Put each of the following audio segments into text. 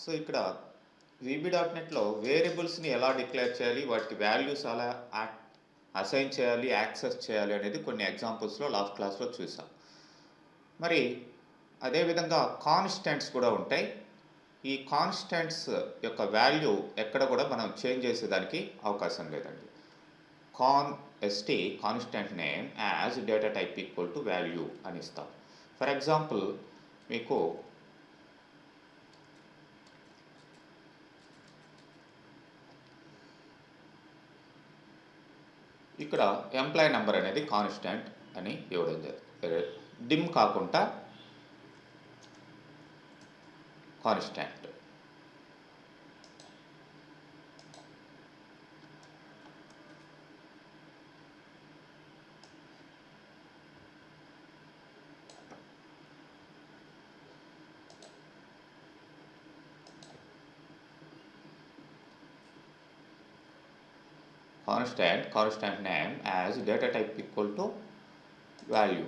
So ఇక్కడ VB.NETలో వేరియబుల్స్ని ఎలా declare చేయాలి, వాటికి వాల్యూస్ ఎలా అసైన్ చేయాలి, యాక్సెస్ చేయాలి అనేది కొన్ని ఎగ్జాంపుల్స్లో లాస్ట్ క్లాస్లో చూసాం. మరి అదేవిధంగా కాన్స్టెంట్స్ కూడా ఉంటాయి. ఈ కాన్స్టెంట్స్ యొక్క వాల్యూ ఎక్కడ కూడా మనం చేంజ్ చేసేదానికి అవకాశం లేదండి. Constant name as data type equal to value అని ఇస్తాం. ఫర్ ఎగ్జాంపుల్ మీకు ఇక్కడ ఎంప్లాయీ నెంబర్ అనేది కాన్స్టెంట్ అని ఇవ్వడం జరిగింది. డిమ్ కాకుండా constant. constant name as data type equal to value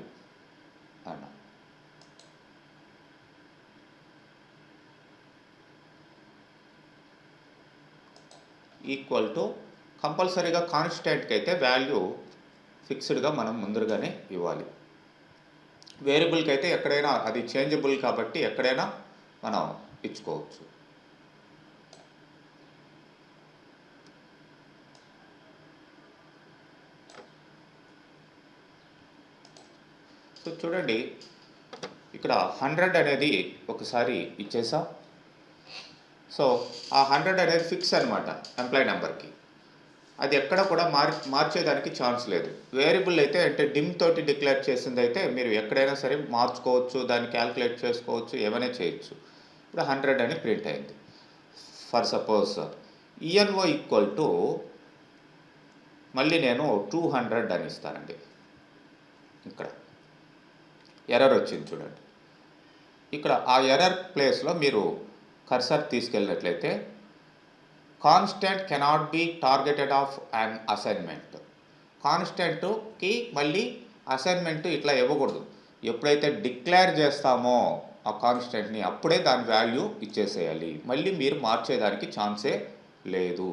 అన్న. ఈక్వల్ టు కంపల్సరీగా కాన్స్టెంట్కి అయితే వాల్యూ ఫిక్స్డ్గా మనం ముందుగానే ఇవ్వాలి. వేరియబుల్కి అయితే ఎక్కడైనా అది చేంజబుల్ కాబట్టి ఎక్కడైనా మనం ఇచ్చుకోవచ్చు. సో చూడండి, ఇక్కడ 100 అనేది ఒకసారి ఇచ్చేసాం. సో ఆ 100 అనేది ఫిక్స్ అనమాట ఎంప్లాయీ నెంబర్కి. అది ఎక్కడ కూడా మార్చేదానికి ఛాన్స్ లేదు. వేరియబుల్ అయితే అంటే డిమ్ తోటి డిక్లేర్ చేసింది అయితే మీరు ఎక్కడైనా సరే మార్చుకోవచ్చు, దాన్ని క్యాల్కులేట్ చేసుకోవచ్చు, ఏమైనా చేయొచ్చు. ఇప్పుడు 100 అని ప్రింట్ అయింది. For suppose ENO equal to మళ్ళీ నేను 200 అని ఇస్తానండి. ఇక్కడ ఎర్రర్ వచ్చింది చూడండి. ఇక్కడ ఆ ఎర్రర్ ప్లేస్లో మీరు కర్సర్ తీసుకెళ్ళినట్లయితే constant cannot be targeted of an assignment. కాన్స్టెంట్కి మళ్ళీ అసైన్మెంట్ ఇట్లా ఇవ్వకూడదు. ఎప్పుడైతే డిక్లేర్ చేస్తామో ఆ కాన్స్టెంట్ని అప్పుడే దాని వాల్యూ ఇచ్చేసేయాలి. మళ్ళీ మీరు మార్చేదానికి ఛాన్సే లేదు.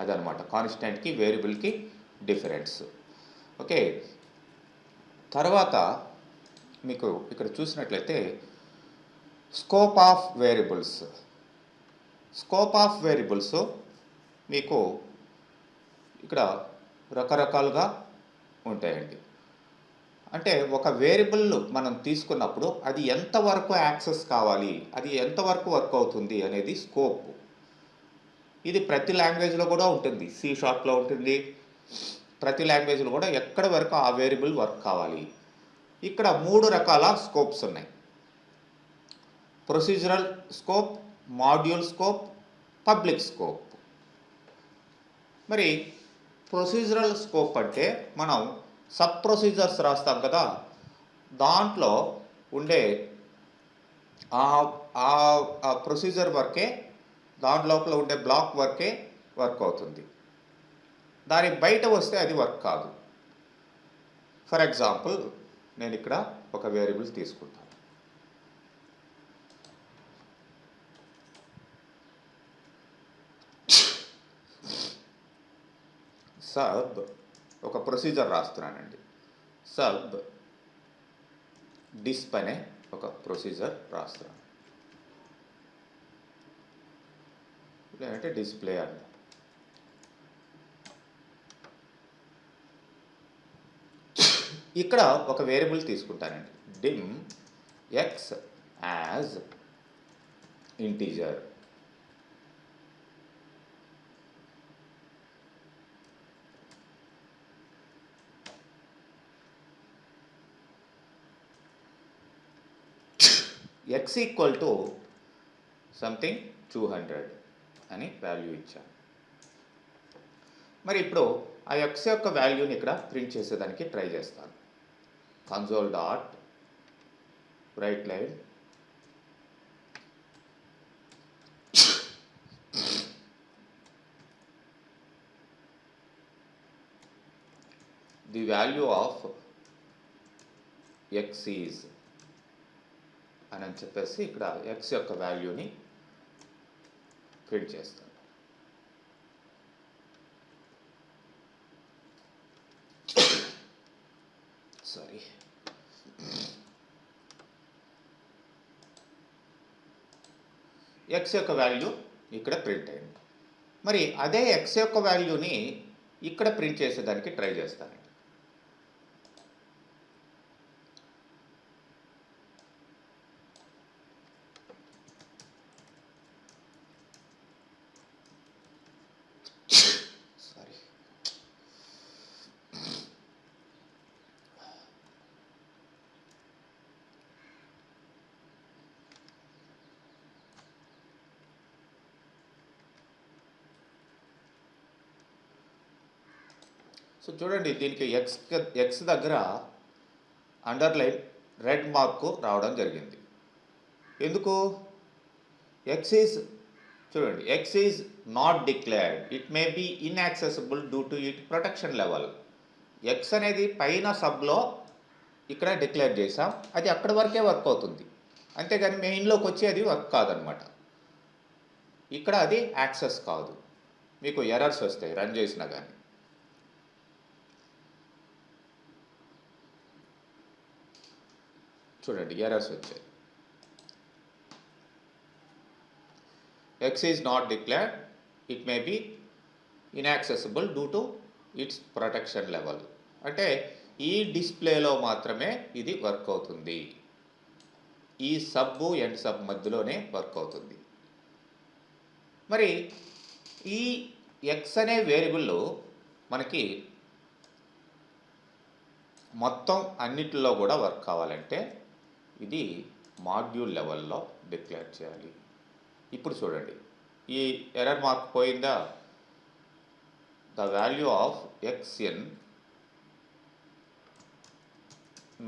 అదనమాట కాన్స్టెంట్కి వేరియబుల్కి డిఫరెన్స్. ఓకే, తర్వాత మీకు ఇక్కడ చూసినట్లయితే scope of variables. Scope of variables మీకు ఇక్కడ రకరకాలుగా ఉంటాయండి. అంటే ఒక వేరియబుల్ మనం తీసుకున్నప్పుడు అది ఎంతవరకు యాక్సెస్ కావాలి, అది ఎంతవరకు వర్క్ అవుతుంది అనేది స్కోప్. ఇది ప్రతి లాంగ్వేజ్లో కూడా ఉంటుంది. C# ఉంటుంది. ప్రతి లాంగ్వేజ్లో కూడా ఎక్కడ వరకు ఆ వేరియబుల్ వర్క్ కావాలి. ఇక్కడ 3 రకాల స్కోప్స్ ఉన్నాయి. Procedural scope, module scope, public scope. మరి ప్రొసీజరల్ స్కోప్ అంటే మనం సబ్ ప్రొసీజర్స్ రాస్తాం కదా, దాంట్లో ఉండే ఆ ప్రొసీజర్ వర్కే, దాని లోపల ఉండే బ్లాక్ వర్కే వర్క్ అవుతుంది. దాని బయట వస్తే అది వర్క్ కాదు. ఫర్ ఎగ్జాంపుల్ నేను ఇక్కడ ఒక వేరియబుల్ తీసుకుంటాను. సబ్ ఒక ప్రొసీజర్ రాస్తున్నానండి. సబ్ డిస్ప్ అనే ఒక ప్రొసీజర్ రాస్తున్నాను. లేదంటే డిస్ప్లే అంట. ఇక్కడ ఒక వేరియబుల్ తీసుకుంటానండి. Dim X as integer. X equal to something 200 అని వాల్యూ ఇచ్చాను. మరి ఇప్పుడు ఆ ఎక్స్ యొక్క వాల్యూని ఇక్కడ ప్రింట్ చేసేదానికి ట్రై చేస్తాను. Console dot right line the value of X is అని చెప్పేసి ఇక్కడ ఎక్స్ యొక్క వాల్యూని ప్రింట్ చేస్తాను. సారీ, ఎక్స్ యొక్క వాల్యూ ఇక్కడ ప్రింట్ అయింది. మరి అదే ఎక్స్ యొక్క వాల్యూని ఇక్కడ ప్రింట్ చేసేదానికి ట్రై చేస్తానండి. సారీ, సో చూడండి, దీనికి ఎక్స్ దగ్గర అండర్లైన్ రెడ్ మార్క్ రావడం జరిగింది. ఎందుకు? ఎక్స్ ఈజ్, చూడండి, X is not declared, it may be inaccessible due to it protection level. X అనేది పైన సబ్లో ఇక్కడ డిక్లేర్ చేసాం, అది అక్కడి వరకే వర్క్ అవుతుంది, అంతేగాని మెయిన్లోకి వచ్చి అది వర్క్ కాదనమాట. ఇక్కడ అది యాక్సెస్ కాదు, మీకు ఎర్రర్స్ వస్తాయి రన్ చేసినా కానీ. చూడండి, ఎర్రర్స్ వచ్చాయి. X is not declared, it may be inaccessible due to its protection level. అంటే ఈ డిస్ప్లేలో మాత్రమే ఇది వర్క్ అవుతుంది, ఈ సబ్బు ఎండ్ సబ్ మధ్యలోనే వర్క్ అవుతుంది. మరి ఈ ఎక్స్ అనే వేరియబుల్ మనకి మొత్తం అన్నిటిలో కూడా వర్క్ కావాలంటే ఇది మాడ్యూల్ లెవెల్లో డిక్లేర్ చేయాలి. ఇప్పుడు చూడండి, ఈ ఎర్రర్ మార్క్ పోయిందా? The value of X in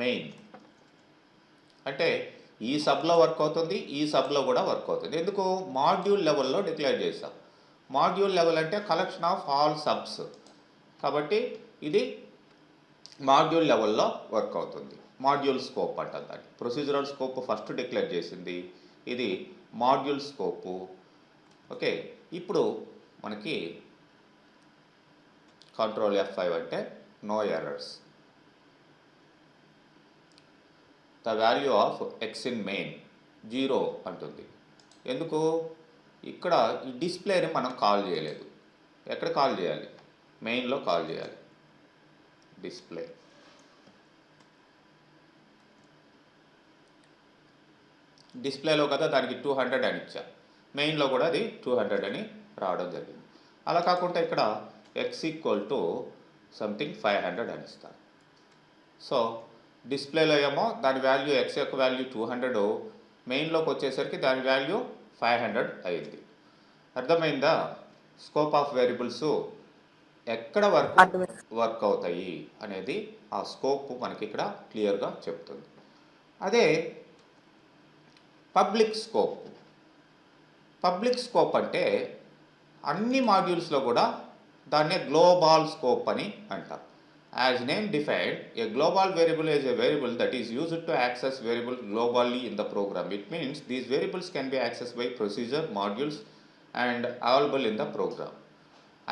main అంటే ఈ సబ్లో వర్క్ అవుతుంది, ఈ సబ్లో కూడా వర్క్ అవుతుంది. ఎందుకు? మాడ్యూల్ లెవెల్లో డిక్లేర్ చేసాం. మాడ్యూల్ లెవెల్ అంటే కలెక్షన్ ఆఫ్ ఆల్ సబ్స్, కాబట్టి ఇది మాడ్యూల్ లెవెల్లో వర్క్ అవుతుంది. మాడ్యూల్ స్కోప్ అంటారు దాన్ని. ప్రొసీజరల్ స్కోప్ ఫస్ట్ డిక్లేర్ చేసింది, ఇది మాడ్యూల్ స్కోపు. ఓకే, ఇప్పుడు మనకి కంట్రోల్ F5 అంటే no errors. The value of X in main 0 అంటుంది. ఎందుకు? ఇక్కడ ఈ డిస్ప్లేని మనం కాల్ చేయలేదు. ఎక్కడ కాల్ చేయాలి? మెయిన్లో కాల్ చేయాలి. డిస్ప్లే, డిస్ప్లేలో కదా దానికి 200 అని ఇచ్చా, మెయిన్లో కూడా అది 200 అని రావడం జరిగింది. అలా కాకుండా ఇక్కడ ఎక్స్ ఈక్వల్ టు సంథింగ్ 500 అని ఇస్తాను. సో డిస్ప్లేలో ఏమో దాని వాల్యూ ఎక్స్ యొక్క వాల్యూ 200, మెయిన్లోకి వచ్చేసరికి దాని వాల్యూ 500 అయింది. అర్థమైందా? స్కోప్ ఆఫ్ వేరియబుల్స్ ఎక్కడ వర్క్ అవుతాయి అనేది ఆ స్కోప్ మనకి ఇక్కడ క్లియర్గా చెప్తుంది. అదే పబ్లిక్ స్కోప్. పబ్లిక్ స్కోప్ అంటే అన్ని మాడ్యూల్స్లో కూడా దాన్నే గ్లోబల్ స్కోప్ అని అంటాం. As name defined, a global variable is a variable that is used to access variable globally in the program. It means these variables can be accessed by procedure, modules and available in the program.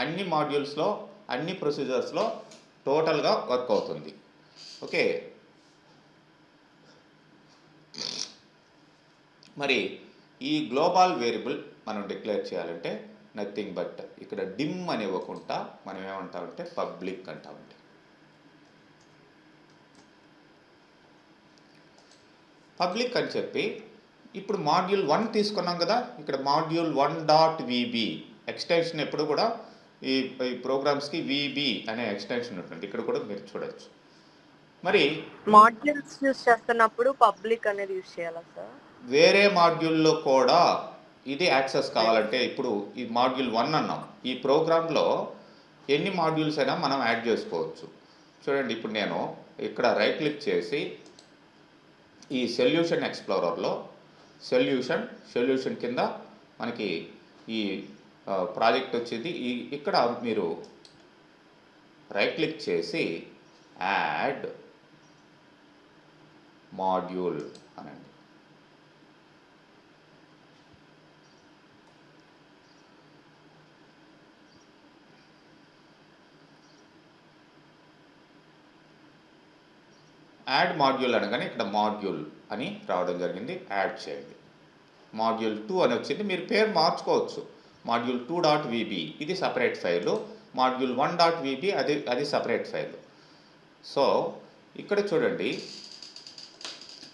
అన్ని మాడ్యూల్స్లో, అన్ని ప్రొసీజర్స్లో టోటల్గా work అవుతుంది. Okay, మరి ఈ global variable మనం declare చేయాలంటే nothing but ఇక్కడ dim అని ఇవ్వకుండా మనం ఏమంటామంటే పబ్లిక్ అంటామండి. పబ్లిక్ అని చెప్పి ఇప్పుడు మాడ్యూల్ 1 తీసుకున్నాం కదా, ఇక్కడ మాడ్యూల్ 1.vb ఎక్స్టెన్షన్ ఎప్పుడు కూడా ఈ ప్రోగ్రామ్స్కి విబి అనే ఎక్స్టెన్షన్ ఉంటుంది. ఇక్కడ కూడా మీరు చూడొచ్చు. మరి మాడ్యూల్స్ యూస్ చేస్తున్నప్పుడు పబ్లిక్ అనేది యూస్ చేయాలా సార్? వేరే మాడ్యూల్లో కూడా ఇది యాక్సెస్ కావాలంటే ఇప్పుడు ఈ మాడ్యూల్ 1 అన్నాం, ఈ ప్రోగ్రాంలో ఎన్ని మాడ్యూల్స్ అయినా మనం యాడ్ చేసుకోవచ్చు. చూడండి, ఇప్పుడు నేను ఇక్కడ రైట్ క్లిక్ చేసి ఈ సొల్యూషన్ ఎక్స్ప్లోరర్లో సొల్యూషన్ కింద మనకి ఈ ప్రాజెక్ట్ వచ్చింది. ఇక్కడ మీరు రైట్ క్లిక్ చేసి యాడ్ మాడ్యూల్ అనండి. యాడ్ మాడ్యూల్ అనగానే ఇక్కడ మాడ్యూల్ అని రావడం జరిగింది, యాడ్ చేయండి. మాడ్యూల్ 2 అని వచ్చింది, మీరు పేరు మార్చుకోవచ్చు. మాడ్యూల్ 2.vb ఇది సపరేట్ ఫైలు, మాడ్యూల్ 1.vb అది సపరేట్ ఫైలు. సో ఇక్కడ చూడండి,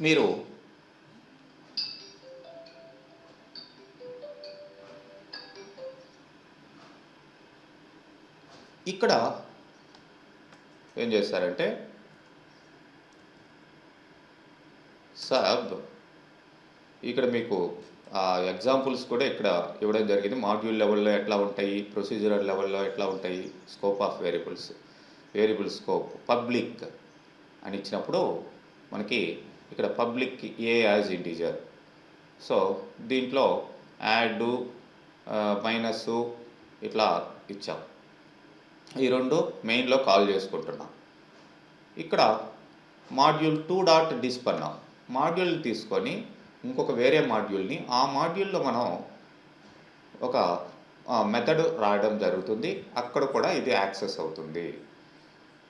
మీరు ఇక్కడ ఏం చేస్తారంటే సబ్, ఇక్కడ మీకు ఎగ్జాంపుల్స్ కూడా ఇక్కడ ఇవ్వడం జరిగింది. మాడ్యూల్ లెవెల్లో ఎట్లా ఉంటాయి, ప్రొసీజరల్ లెవెల్లో ఎట్లా ఉంటాయి, scope of variables, variable scope, public అని ఇచ్చినప్పుడు మనకి ఇక్కడ పబ్లిక్ ఏ యాజ్ ఇంటీజర్. సో దీంట్లో యాడ్ మైనస్ ఇట్లా ఇచ్చాం. ఈ రెండు మెయిన్లో కాల్ చేసుకుంటున్నాం. ఇక్కడ మాడ్యూల్ 2.disp అన్నాం. మాడ్యూల్ని తీసుకొని ఇంకొక వేరే మాడ్యూల్ని, ఆ మాడ్యూల్లో మనం ఒక మెథడ్ రాయడం జరుగుతుంది, అక్కడ కూడా ఇది యాక్సెస్ అవుతుంది.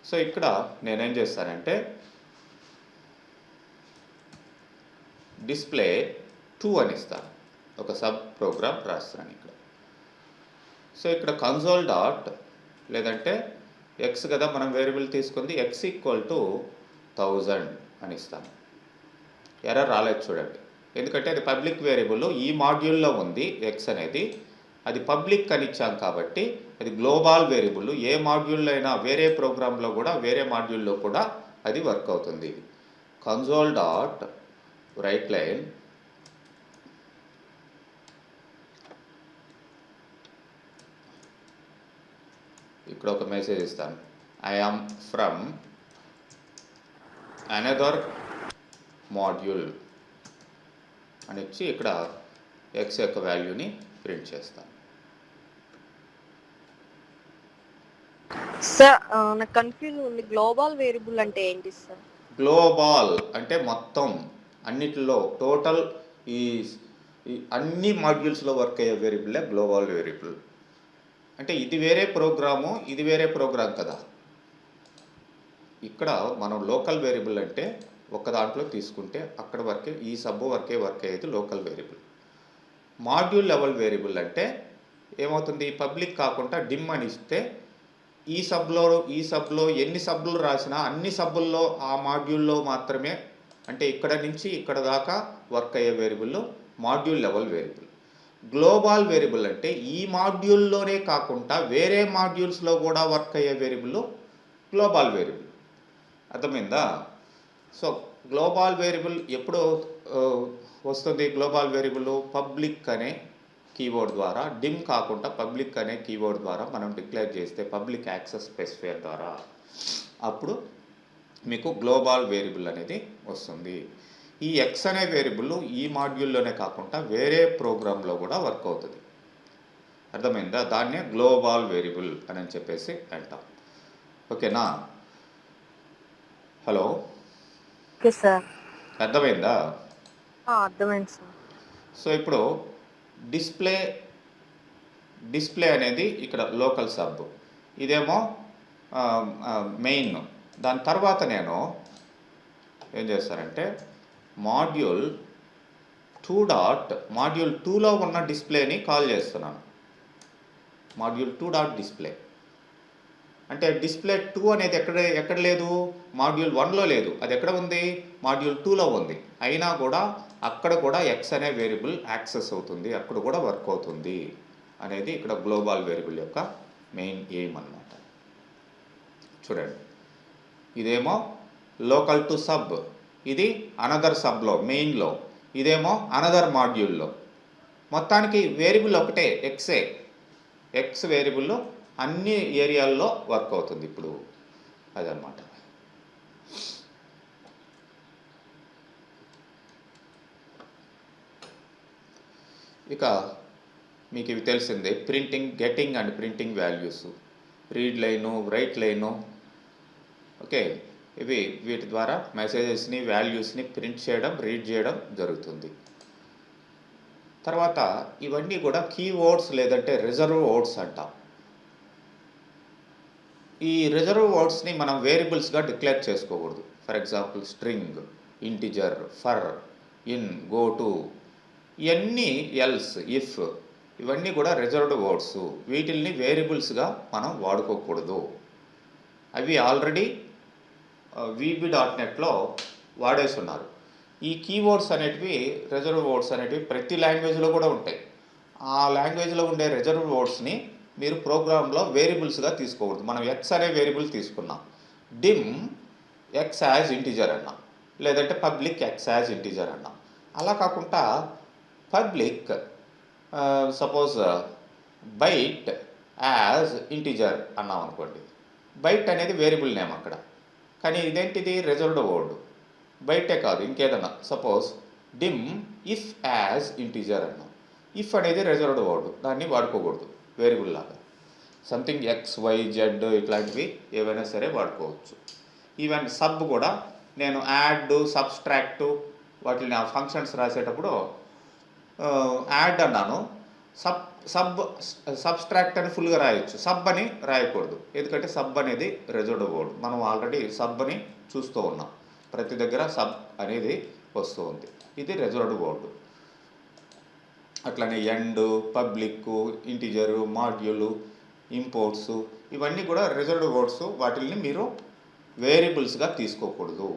సో ఇక్కడ నేనేం చేస్తానంటే డిస్ప్లే 2 అని ఇస్తాను, ఒక సబ్ ప్రోగ్రామ్ రాస్తాను ఇక్కడ. సో ఇక్కడ కన్సోల్ డాట్, లేదంటే ఎక్స్ కదా మనం వేరియబుల్ తీసుకుంది, ఎక్స్ ఈక్వల్ టు 1000 అని ఇస్తాను. ఎర్రర్ రాలేదు చూడండి, ఎందుకంటే అది పబ్లిక్ వేరియబుల్ ఈ మాడ్యూల్లో ఉంది. ఎక్స్ అనేది అది పబ్లిక్ అని ఇచ్చాం కాబట్టి అది గ్లోబల్ వేరియబుల్. ఏ మాడ్యూల్లో అయినా వేరే ప్రోగ్రాంలో కూడా వేరే మాడ్యూల్లో కూడా అది వర్క్ అవుతుంది. కన్సోల్ డాట్ రైట్ లైన్ ఇక్కడ ఒక మెసేజ్ ఇస్తాను, I am from another module అని ఇచ్చి ఇక్కడ ఎక్స్ యొక్క వాల్యూని ప్రింట్ చేస్తాను. సార్ నాకు కన్ఫ్యూజ్ ఉంది, గ్లోబల్ వేరియబుల్ అంటే ఏంటి సార్? గ్లోబల్ అంటే మొత్తం అన్నిటిలో టోటల్ ఈ అన్ని మాడ్యూల్స్లో వర్క్ అయ్యే వేరియబుల్లే గ్లోబల్ వేరియబుల్. అంటే ఇది వేరే ప్రోగ్రాము, ఇది వేరే ప్రోగ్రామ్ కదా. ఇక్కడ మనం లోకల్ వేరియబుల్ అంటే ఒక దాంట్లో తీసుకుంటే అక్కడ వరకే ఈ సబ్ వర్క్ అయ్యేది local variable. Module level variable అంటే ఏమవుతుంది, పబ్లిక్ కాకుండా డిమ్ అని ఇస్తే ఈ సబ్లో ఎన్ని సబ్బులు రాసినా అన్ని సబ్బుల్లో ఆ మాడ్యూల్లో మాత్రమే, అంటే ఇక్కడ నుంచి ఇక్కడ దాకా వర్క్ అయ్యే variable module level variable. Global variable అంటే ఈ మాడ్యూల్లోనే కాకుండా వేరే మాడ్యూల్స్లో కూడా వర్క్ అయ్యే వేరియబుల్ గ్లోబల్ వేరియబుల్. అర్థమైందా? సో గ్లోబల్ వేరియబుల్ ఎప్పుడు వస్తుంది? గ్లోబల్ వేరియబుల్ పబ్లిక్ అనే కీవర్డ్ ద్వారా, డిమ్ కాకుండా పబ్లిక్ అనే కీవర్డ్ ద్వారా మనం డిక్లేర్ చేస్తే, పబ్లిక్ యాక్సెస్ స్పెసిఫైయర్ ద్వారా, అప్పుడు మీకు గ్లోబల్ వేరియబుల్ అనేది వస్తుంది. ఈ ఎక్స్ అనే వేరియబుల్ ఈ మాడ్యూల్లోనే కాకుండా వేరే ప్రోగ్రాంలో కూడా వర్క్ అవుతుంది. అర్థమైందా? దాన్నే గ్లోబల్ వేరియబుల్ అని చెప్పేసి అంటాం. ఓకేనా? హలో, ఓకే సార్, అర్థమైందా? అర్థమైంది సార్. సో ఇప్పుడు డిస్ప్లే అనేది ఇక్కడ లోకల్ సబ్, ఇదేమో మెయిన్. దాని తర్వాత నేను ఏం చేస్తానంటే మాడ్యూల్ 2.2లో ఉన్న డిస్ప్లేని కాల్ చేస్తున్నాను. మాడ్యూల్ 2.display అంటే డిస్ప్లే 2 అనేది ఎక్కడ లేదు, మాడ్యూల్ 1లో లేదు, అది ఎక్కడ ఉంది, మాడ్యూల్ 2లో ఉంది. అయినా కూడా అక్కడ కూడా ఎక్స్ అనే వేరియబుల్ యాక్సెస్ అవుతుంది, అక్కడ కూడా వర్క్ అవుతుంది అనేది ఇక్కడ గ్లోబల్ వేరియబుల్ యొక్క మెయిన్ ఎయిమ్ అన్నమాట. చూడండి, ఇదేమో లోకల్ టు సబ్, ఇది అనదర్ సబ్లో మెయిన్లో, ఇదేమో అనదర్ మాడ్యూల్లో. మొత్తానికి వేరియబుల్ ఒకటే, ఎక్సే. ఎక్స్ వేరియబుల్ అన్ని ఏరియాల్లో వర్క్ అవుతుంది ఇప్పుడు, అదనమాట. ఇక మీకు ఇవి తెలిసిందే, printing, getting and printing values, read line, right line. Okay, ఇవి వీటి ద్వారా మెసేజెస్ని, వాల్యూస్ని ప్రింట్ చేయడం, రీడ్ చేయడం జరుగుతుంది. తర్వాత ఇవన్నీ కూడా కీవర్డ్స్ లేదంటే రిజర్వ్ వర్డ్స్ అంటాం. ఈ రిజర్వ్ వర్డ్స్ని మనం వేరియబుల్స్గా డిక్లేర్ చేసుకోకూడదు. For for example string, integer, for, in, go to, ఇవన్నీ ఎల్స్, ఇఫ్, ఇవన్నీ కూడా రిజర్వ్డ్ వర్డ్స్. వీటిల్ని వేరియబుల్స్గా మనం వాడుకోకూడదు. అవి ఆల్రెడీ VB.NETలో వాడేస్తున్నారు. ఈ కీవర్డ్స్ అనేటివి, రిజర్వ్ వర్డ్స్ అనేటివి ప్రతి లాంగ్వేజ్లో కూడా ఉంటాయి. ఆ లాంగ్వేజ్లో ఉండే రిజర్వ్ వర్డ్స్ని మీరు ప్రోగ్రాంలో వేరియబుల్స్గా తీసుకోకూడదు. మనం ఎక్స్ అనే వేరియబుల్ తీసుకున్నాం, డిమ్ ఎక్స్ యాజ్ ఇంటిజర్ అన్నాం, లేదంటే పబ్లిక్ ఎక్స్ యాజ్ ఇంటిజర్ అన్నాం. అలా కాకుండా public suppose byte as integer అన్నాం అనుకోండి. బైట్ అనేది వేరియబుల్ నేమ్ అక్కడ, కానీ ఇదేంటిది రిజర్వ్డ్ వర్డ్. బైటే కాదు, ఇంకేదన్నా suppose dim if as integer అన్నాం. ఇఫ్ అనేది రిజర్వ్డ్ వర్డ్, దాన్ని వాడుకోకూడదు వేరియబుల్ లాగా. సంథింగ్ ఎక్స్, వై, జెడ్ ఇట్లాంటివి ఏవైనా సరే వాడుకోవచ్చు. ఈవెన్ సబ్ కూడా నేను యాడ్, సబ్స్ట్రాక్ట్ వాటిని ఆ ఫంక్షన్స్ రాసేటప్పుడు యాడ్ అన్నాను, సబ్స్ట్రాక్ట్ అని ఫుల్గా రాయొచ్చు, సబ్ అని రాయకూడదు. ఎందుకంటే సబ్ అనేది రిజర్వ్డ్ వర్డ్. మనం ఆల్రెడీ సబ్ అని చూస్తూ ఉన్నాం, ప్రతి దగ్గర సబ్ అనేది వస్తూ ఉంది. ఇది రిజర్వ్డ్ వర్డ్. అట్లనే ఎండ్, పబ్లిక్, ఇంటిజరు, మాడ్యూలు, ఇంపోర్ట్స్, ఇవన్నీ కూడా రిజర్వ్డ్ వర్డ్స్. వాటిల్ని మీరు వేరియబుల్స్గా తీసుకోకూడదు.